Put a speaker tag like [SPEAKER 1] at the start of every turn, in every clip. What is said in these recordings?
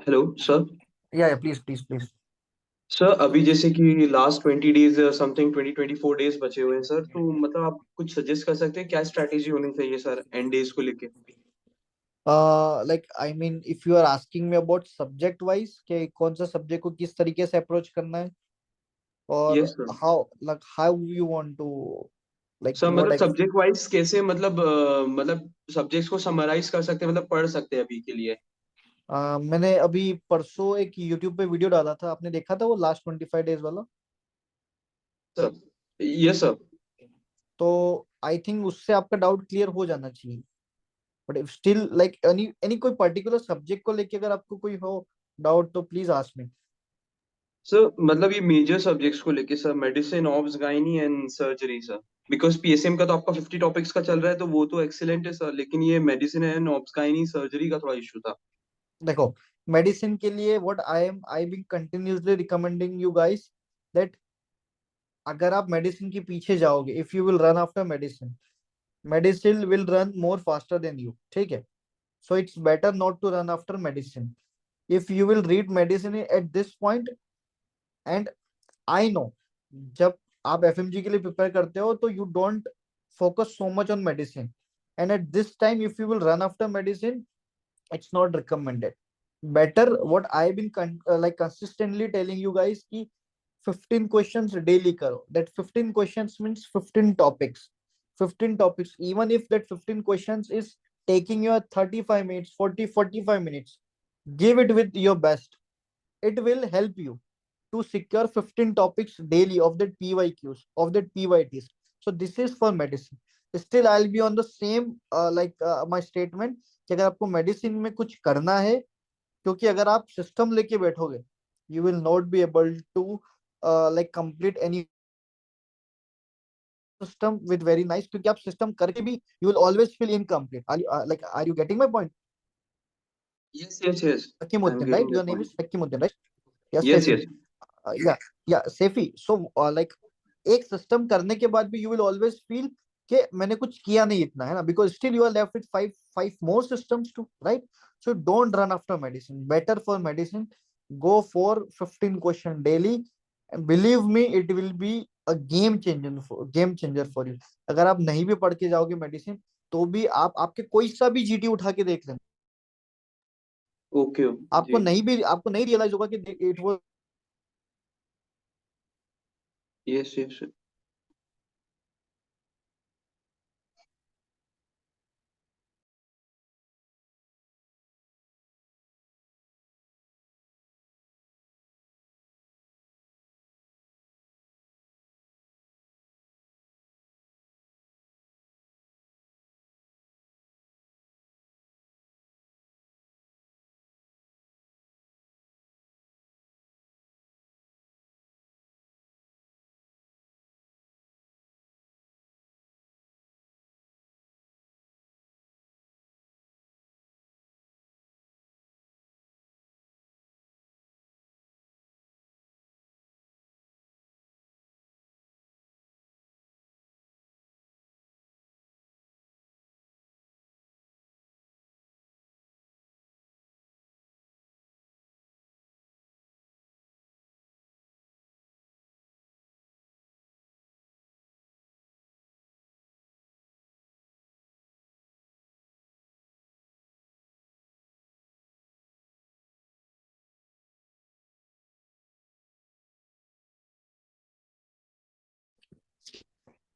[SPEAKER 1] Hello sir.
[SPEAKER 2] या please please please.
[SPEAKER 1] Sir अभी जैसे कि लास्ट 20 डेज समथिंग 20-24 डेज बचे हुए हैं सर, तो मतलब आप कुछ सजेस्ट कर सकते हैं क्या स्ट्रैटेजी होनी चाहिए सर एंड डेज को लेके।
[SPEAKER 2] Like I mean if you are asking me about subject wise के कौन सा सब्जेक्ट को किस तरीके से अप्रोच करना है, और
[SPEAKER 1] yes sir.
[SPEAKER 2] How you want to like
[SPEAKER 1] sir मतलब
[SPEAKER 2] व्हाट।
[SPEAKER 1] सब्जेक्ट वाइज कैसे, मतलब सब्जेक्ट्स को समराइज कर सकते हैं, मतलब पढ़ सकते हैं अभी के लिए।
[SPEAKER 2] मैंने अभी परसों एक यूट्यूब पे वीडियो डाला था, आपने देखा था वो लास्ट 25 डेज वाला?
[SPEAKER 1] Sir yes sir.
[SPEAKER 2] तो आई थिंक उससे आपका डाउट क्लियर हो जाना चाहिए। But if still like any any कोई पर्टिकुलर सब्जेक्ट को लेके अगर आपको कोई हो डाउट तो प्लीज आस्क मी।
[SPEAKER 1] सर मतलब ये मेजर सब्जेक्ट्स को लेके sir, medicine obs gynae and surgery sir. Because PSM का तो आपका 50 टॉपिक्स का चल रहा है तो वो तो एक्सीलेंट है सर, लेकिन ये medicine and obs gynae surgery का थोड़ा इशू था।
[SPEAKER 2] देखो, मेडिसिन के लिए what I been continuously recommending you guys that अगर आप मेडिसिन के पीछे जाओगे, if you will run after medicine, medicine will run more faster than you, ठीक है? So it's better not to run after medicine. If you will read medicine at this point, and I know जब आप FMG के लिए prepare करते हो तो you don't focus so much on medicine, and at this time if you will run after medicine, it's not recommended. Better what I've been like consistently telling you guys ki 15 questions daily karo. That 15 questions means 15 topics. 15 topics, even if that 15 questions is taking you 35 minutes, 45 minutes, give it with your best. It will help you to secure 15 topics daily of that PYQs, of that PYTs. So this is for medicine. Still I'll be on the same my statement कि अगर आपको medicine में कुछ करना है, क्योंकि अगर आप सिस्टम लेके बैठोगे you will not be able to like complete any system with very nice, क्योंकि आप सिस्टम करके भी you will always feel incomplete. Are you getting my point?
[SPEAKER 1] Yes yes yes. I am
[SPEAKER 2] Hakimuddin, right?
[SPEAKER 1] Getting
[SPEAKER 2] Your
[SPEAKER 1] that
[SPEAKER 2] name
[SPEAKER 1] point.
[SPEAKER 2] is Hakimuddin, right? Yes,
[SPEAKER 1] yes
[SPEAKER 2] Sefi.
[SPEAKER 1] Yes.
[SPEAKER 2] Yeah, yeah, Sefi. So, एक system करने के बाद भी you will always feel कि मैंने कुछ किया नहीं इतना, है ना? Because still you are left with five more systems to write. So don't run after medicine. Better for medicine, go for 15 question daily. Believe me, it will be a game changer for you. अगर आप नहीं भी पढ़ के जाओगे medicine, तो भी आप आपके कोई सा भी जीटी उठा के देख लेना,
[SPEAKER 1] ओके जी।
[SPEAKER 2] आपको नहीं रियलाइज होगा कि इट वो
[SPEAKER 1] yes yes.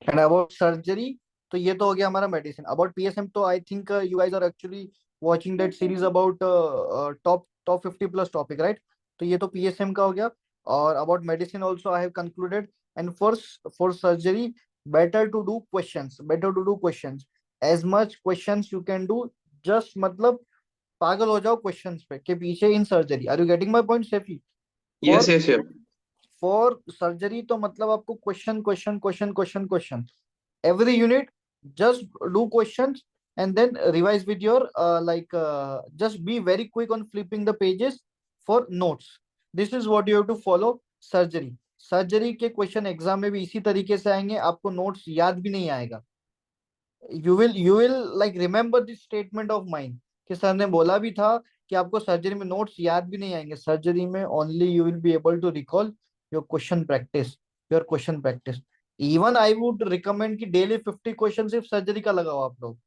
[SPEAKER 2] And about surgery, तो ये तो हो गया हमारा मेडिसिन। अबाउट पीएसएम तो I think you guys are actually watching that series about top top 50 plus topic, right? तो ये तो पीएसएम का हो गया। और about medicine also I have concluded. And for surgery, better to do questions, as much questions you can do. Just मतलब पागल हो जाओ क्वेश्चंस पे के पीछे in surgery. Are you getting my point, Sefi?
[SPEAKER 1] Yes
[SPEAKER 2] for
[SPEAKER 1] yes yes.
[SPEAKER 2] For surgery तो मतलब आपको question question question question question every unit. Just do questions and then revise with your just be very quick on flipping the pages for notes. This is what you have to follow. Surgery के question exam में भी इसी तरीके से आएंगे, आपको notes याद भी नहीं आएगा। You will like remember this statement of mind कि सर ने बोला भी था कि आपको सर्जरी में नोट्स याद भी नहीं आएंगे। सर्जरी में only you will be able to recall your question practice, your question practice. Even I would recommend कि डेली 50 क्वेश्चन सिर्फ सर्जरी का लगाओ आप लोग,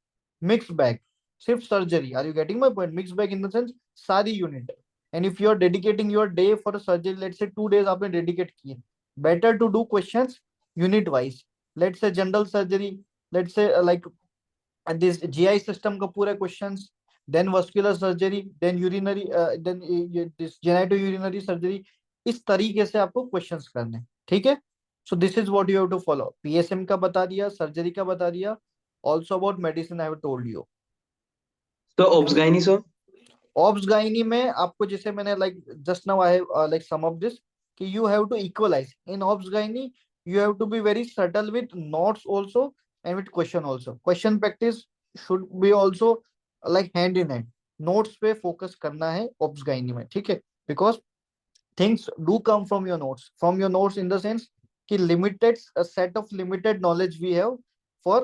[SPEAKER 2] मिक्स बैग, सिर्फ surgery. Are you getting my point? Mix bag in the sense सारी unit. And if you are dedicating your day for surgery, let's say 2 days आपने dedicate किए, better to do questions unit wise. Let's say general surgery, let's say like this GI system का पूरा questions, then vascular surgery, then urinary, then this genitourinary surgery. इस तरीके से आपको questions करने, ठीक है। So this is what you have to follow. PSM का बता दिया, सर्जरी का बता दिया, also about medicine I have told you.
[SPEAKER 1] तो obs gynae sir.
[SPEAKER 2] Obs gynae में आपको, जैसे मैंने like just now I have like some of this, कि you have to equalize in obs gynae. You have to be very subtle with notes also and with question also. Question practice should be also like hand in hand. Notes पे focus करना है obs gynae में, ठीक है। Because things do come from your notes in the sense कि limited, a set of limited knowledge we have for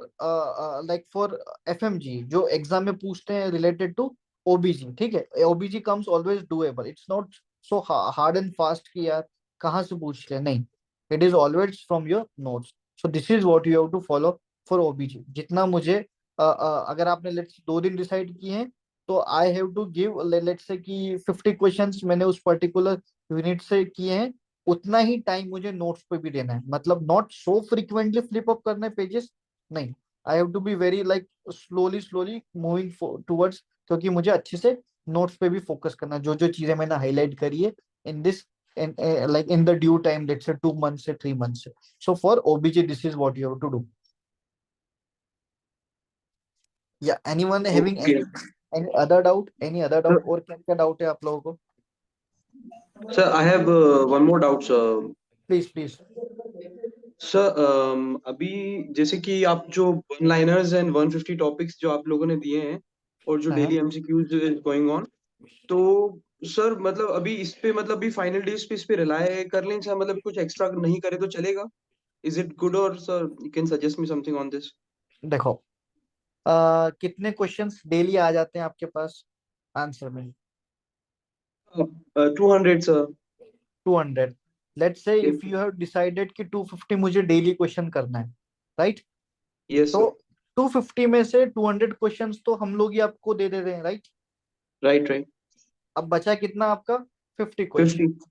[SPEAKER 2] like for FMG जो exam में पूछते हैं related to OBG, ठीक है। OBG comes always doable, it's not so hard and fast कि यार कहाँ से पूछ ले, नहीं, it is always from your notes। so this is what you have to follow for OBG। जितना मुझे अगर आपने लेट्स 2 दिन डिसाइड किए हैं, तो I have to give let's say कि 50 क्वेश्चंस मैंने उस पर्टिकुलर यूनिट से किए हैं, उतना ही टाइम मुझे नोट्स पे भी देना है। मतलब not so frequently flip up करने पेजेस, नहीं, I have to be very like slowly slowly moving towards, क्योंकि मुझे अच्छे से नोट्स पे भी फोकस करना है। जो जो चीजें मैंने हाईलाइट करी है in this like in the due time, let's say 2 months से 3 months से। so for OBJ this is what you have to do। yeah, anyone having
[SPEAKER 1] okay
[SPEAKER 2] any other doubt, any other doubt,
[SPEAKER 1] sir.
[SPEAKER 2] और क्या क्या doubt है आप लोगों को?
[SPEAKER 1] Sir I have one more doubt sir.
[SPEAKER 2] Please please.
[SPEAKER 1] Sir अभी जैसे कि आप जो वन लाइनर्स एंड 150 टॉपिक्स जो आप लोगों ने दिए हैं, और जो
[SPEAKER 2] हाँ,
[SPEAKER 1] daily MCQs is going on, तो सर मतलब अभी इस पे मतलब अभी फाइनल डेज पे इस पे रिलाय कर लें सर, मतलब कुछ एक्स्ट्रा नहीं करे तो चलेगा? Is it good? और sir you can suggest me something on this.
[SPEAKER 2] देखो कितने क्वेश्चंस डेली आ जाते हैं आपके पास आंसर में?
[SPEAKER 1] 200 sir.
[SPEAKER 2] 200। Let's say if you have decided कि 250 मुझे डेली क्वेश्चन करना है, राइट?
[SPEAKER 1] यस
[SPEAKER 2] तो
[SPEAKER 1] सर।
[SPEAKER 2] 250 में से 200 क्वेश्चंस तो हम लोग ही आपको दे रहे हैं, राइट?
[SPEAKER 1] Right right.
[SPEAKER 2] अब बचा कितना आपका? 50 क्वेश्चन।
[SPEAKER 1] 50।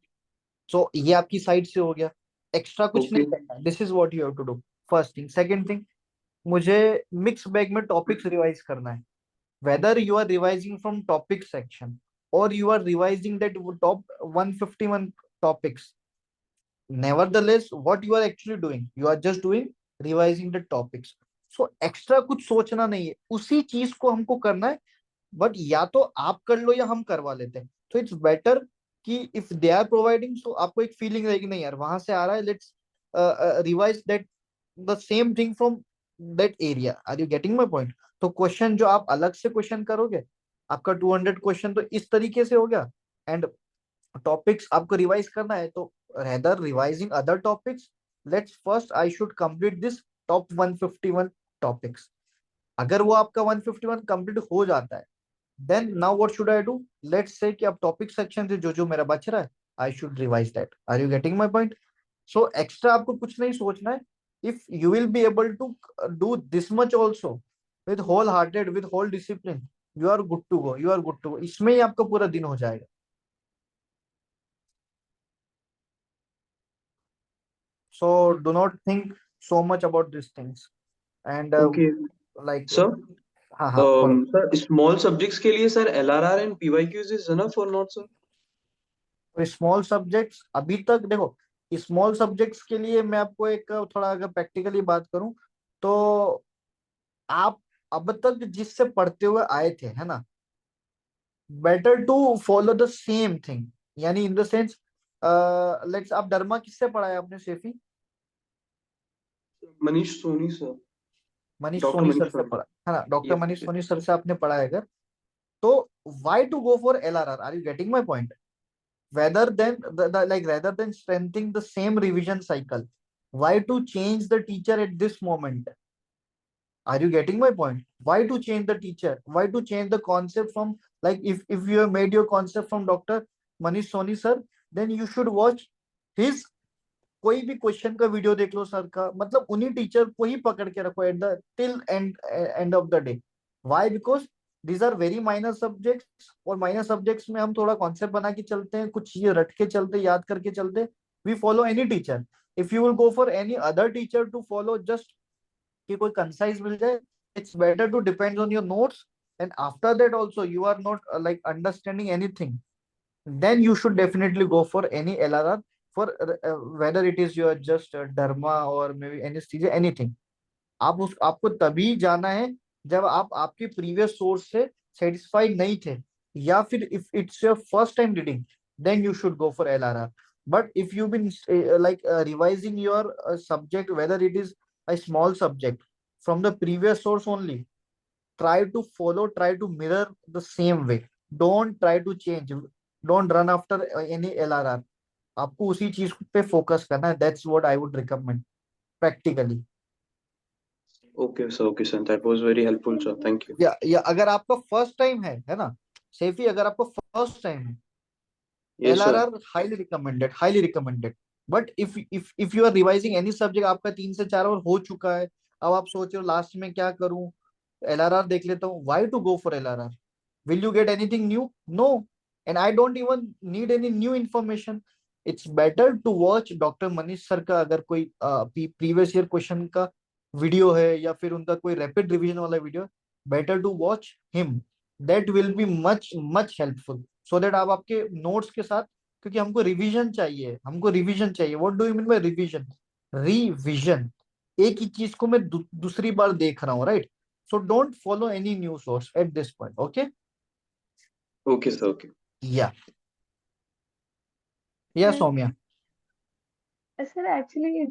[SPEAKER 2] सो ये आपकी साइड से हो गया, एक्स्ट्रा कुछ
[SPEAKER 1] ओके।
[SPEAKER 2] नहीं करना। This is what you have to do. First thing. Second thing, मुझे मिक्स बैग में टॉपिक्स रिवाइज करना है। whether you are revising from topic section or you are revising that top 151 topics, nevertheless what you are actually doing, you are just doing revising the topics। so extra कुछ सोचना नहीं है, उसी चीज को हमको करना है। बट या तो आप कर लो या हम करवा लेते हैं। तो इट्स बेटर कि इफ दे आर प्रोवाइडिंग, सो आपको एक फीलिंग रहेगी नहीं यार वहां से आ रहा है, let's revise that the same thing from that area. Are you getting my point? तो क्वेश्चन जो आप अलग से क्वेश्चन करोगे, आपका 200 क्वेश्चन तो इस तरीके से हो गया। एंड टॉपिक्स आपको रिवाइज करना है, तो rather revising other topics, let's first I should complete this top 151 topics. अगर वो आपका 151 कंप्लीट हो जाता है, then now what should I do? Let's say कि अब टॉपिक सेक्शन से जो जो मेरा बच रहा है, I should revise that. Are you getting my point? So extra आपको कुछ नहीं सोचना है। If you will be able to do this much also with whole hearted, with whole discipline, you are good to go, you are good to go. इसमें ही आपका पूरा दिन हो जाएगा। So do not think so much about this things. And
[SPEAKER 1] okay
[SPEAKER 2] like,
[SPEAKER 1] sir.
[SPEAKER 2] हाँ हाँ बोलो।
[SPEAKER 1] सर स्मॉल सब्जेक्ट्स के लिए sir LRR and PYQs is enough और नॉट सर?
[SPEAKER 2] तो स्मॉल सब्जेक्ट्स अभी तक देखो, स्मॉल सब्जेक्ट्स के लिए मैं आपको एक थोड़ा अगर प्रैक्टिकली बात करूं, तो आप अब तक जिससे पढ़ते हुए आए थे, है ना, better to follow the same thing. यानी इन द सेंस, लेट्स, आप डरमा किससे पढ़ा है आपने Sefi?
[SPEAKER 1] Manish Soni sir.
[SPEAKER 2] Manish
[SPEAKER 1] doctor
[SPEAKER 2] Soni sir
[SPEAKER 1] Manish
[SPEAKER 2] से
[SPEAKER 1] सोनी।
[SPEAKER 2] पढ़ा है ना, doctor
[SPEAKER 1] yes
[SPEAKER 2] Manish
[SPEAKER 1] yes.
[SPEAKER 2] Soni sir से आपने पढ़ा है अगर, तो why to go for LRR? Are you getting my point? rather than like rather than strengthening the same revision cycle, why to change the teacher at this moment? Are you getting my point? Why to change the teacher? Why to change the concept from Like if you have made your concept from Dr. Manish Soni sir, then you should watch his कोई भी question का video देख लो sir का, मतलब उन्हीं teacher को ही पकड़ के रखो at the till end of the day. Why? Because these are very minor subjects, और माइनर सब्जेक्ट्स में हम थोड़ा कॉन्सेप्ट बना के चलते हैं, कुछ चीजें रट के चलते, याद करके चलते. We follow any teacher. If you will go for any other teacher to follow just कि कोई कंसाइज मिल जाए, it's better to depend on your notes. And after that also you are not like understanding anything, then you should definitely go for any LRR for whether it is your just derma or maybe anesthesia, anything. आपको तभी जाना है जब आप आपके previous source से satisfied नहीं थे, या फिर if it's your first time reading, then you should go for LRR. But if you been like revising your subject, whether it is a small subject, from the previous source only, try to follow, try to mirror the same way. Don't try to change. Don't run after any LRR. आपको उसी चीज पे focus करना है. That's what I would recommend practically.
[SPEAKER 1] Okay sir, that was very helpful sir, thank you.
[SPEAKER 2] या अगर आपका first time है ना सैफी, अगर आपको फर्स्ट टाइम है,
[SPEAKER 1] Yes sir.
[SPEAKER 2] LRR highly recommended, highly recommended. But if you are revising any subject, आपका 3 से 4 आवर हो चुका है, अब आप सोच रहे हो लास्ट में क्या करूं, LRR देख लेता हूँ. Why to go for LRR? Will you get anything new? No. And I don't even need any new information. It's better to watch doctor Manish sir का अगर कोई प्रीवियस ईयर क्वेश्चन का वीडियो है, या फिर उनका कोई रैपिड रिवीजन वाला video, better to watch him. That will be much much helpful, so that आप आपके नोट्स के साथ, क्योंकि हमको रिवीजन चाहिए, हमको रिवीजन चाहिए. What do you mean by revision? Revision. एक ही चीज को मैं दूसरी बार देख रहा हूँ, right? So don't follow any new source eight this point. Okay?
[SPEAKER 1] Okay sir, okay.
[SPEAKER 2] या सौम्या.
[SPEAKER 3] सर एक्चुअली जो